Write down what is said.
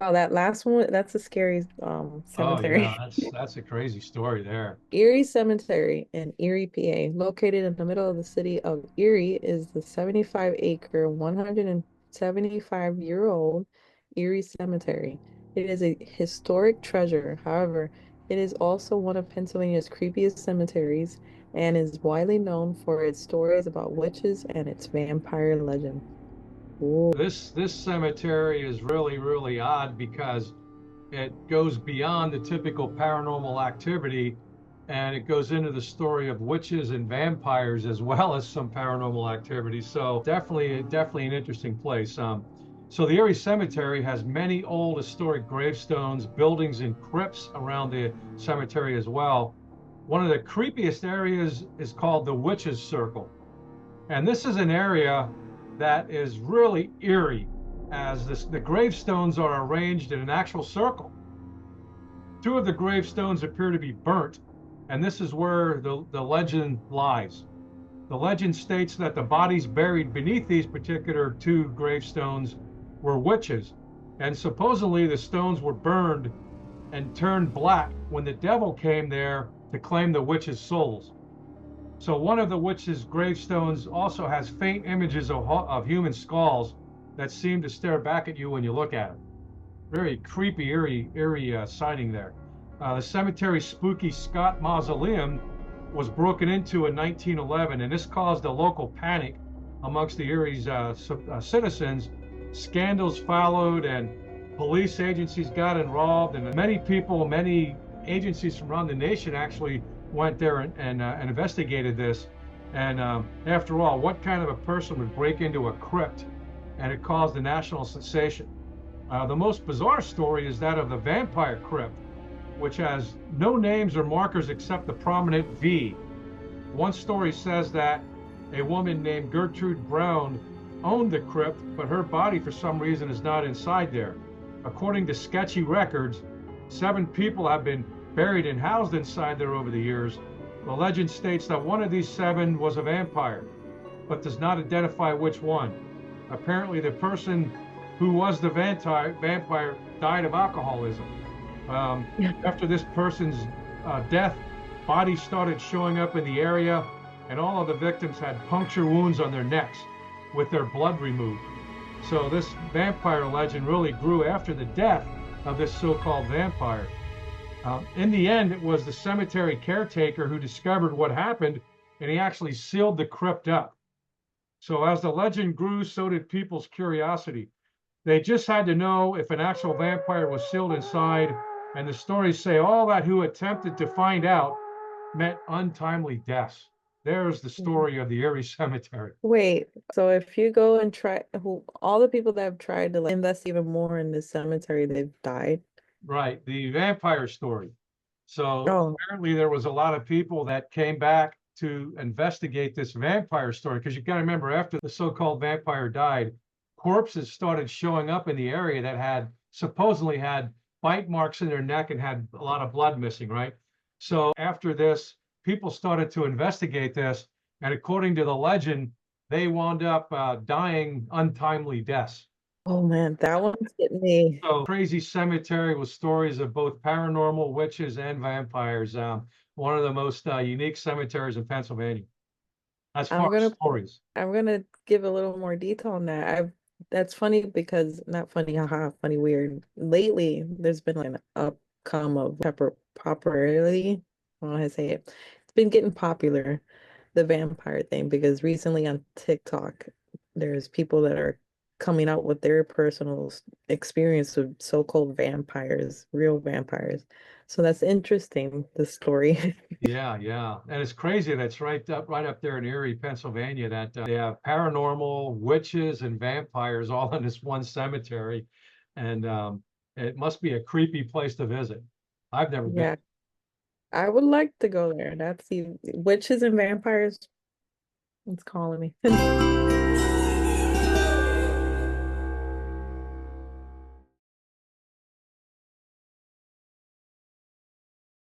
Oh, that last one, that's a scary Oh yeah, cemetery. that's a crazy story there. Erie Cemetery in Erie, PA, located in the middle of the city of Erie, is the 75-acre, 175-year-old Erie Cemetery. It is a historic treasure. However, it is also one of Pennsylvania's creepiest cemeteries and is widely known for its stories about witches and its vampire legend. Ooh. This cemetery is really odd because it goes beyond the typical paranormal activity and it goes into the story of witches and vampires as well as some paranormal activity. So definitely an interesting place. So the Erie Cemetery has many old historic gravestones, buildings, and crypts around the cemetery as well. One of the creepiest areas is called the Witches Circle. And this is an area that is really eerie as the gravestones are arranged in an actual circle. Two of the gravestones appear to be burnt, and this is where the legend lies. The legend states that the bodies buried beneath these particular two gravestones were witches, and supposedly the stones were burned and turned black when the devil came there to claim the witches' souls. So one of the witches' gravestones also has faint images of human skulls that seem to stare back at you when you look at it. Very creepy, eerie sighting there. The cemetery's spooky Scott Mausoleum was broken into in 1911, and this caused a local panic amongst the Erie's citizens. Scandals followed, and police agencies got involved, and many people, many agencies from around the nation actually went there and investigated this. And after all, what kind of a person would break into a crypt and it caused a national sensation? The most bizarre story is that of the vampire crypt, which has no names or markers except the prominent V. One story says that a woman named Gertrude Brown owned the crypt, but her body for some reason is not inside there. According to sketchy records, 7 people have been buried and housed inside there over the years. The legend states that one of these 7 was a vampire, but does not identify which one. Apparently, the person who was the vampire died of alcoholism. Um, After this person's death, bodies started showing up in the area, and all of the victims had puncture wounds on their necks with their blood removed. So this vampire legend really grew after the death of this so-called vampire. In the end, it was the cemetery caretaker who discovered what happened, and he actually sealed the crypt up. So as the legend grew, so did people's curiosity. They just had to know if an actual vampire was sealed inside, and the stories say all that who attempted to find out met untimely deaths. There's the story of the Erie Cemetery. Wait, so if you go and try, who all the people that have tried to like invest even more in this cemetery, they've died. Right, the vampire story. So Oh, apparently there was a lot of people that came back to investigate this vampire story because you got to remember after the so-called vampire died, corpses started showing up in the area that had supposedly had bite marks in their neck and had a lot of blood missing, right? So after this, people started to investigate this, and according to the legend, they wound up dying untimely deaths. oh man, that one's getting me. So crazy cemetery with stories of both paranormal witches and vampires. One of the most unique cemeteries in Pennsylvania, as far I'm as gonna stories. I'm gonna give a little more detail on that. I've That's funny because not funny, haha, funny weird. Lately, there's been like an upcome of pepper popularity. I don't know how to say it. It's been getting popular, the vampire thing, because recently on TikTok, there's people that are coming out with their personal experience with so-called vampires, real vampires. So that's interesting, the story. Yeah, and it's crazy. That's right up there in Erie, Pennsylvania. That they have paranormal witches and vampires all in this one cemetery, and it must be a creepy place to visit. I've never been. Yeah. I would like to go there. That's the witches and vampires. It's calling me.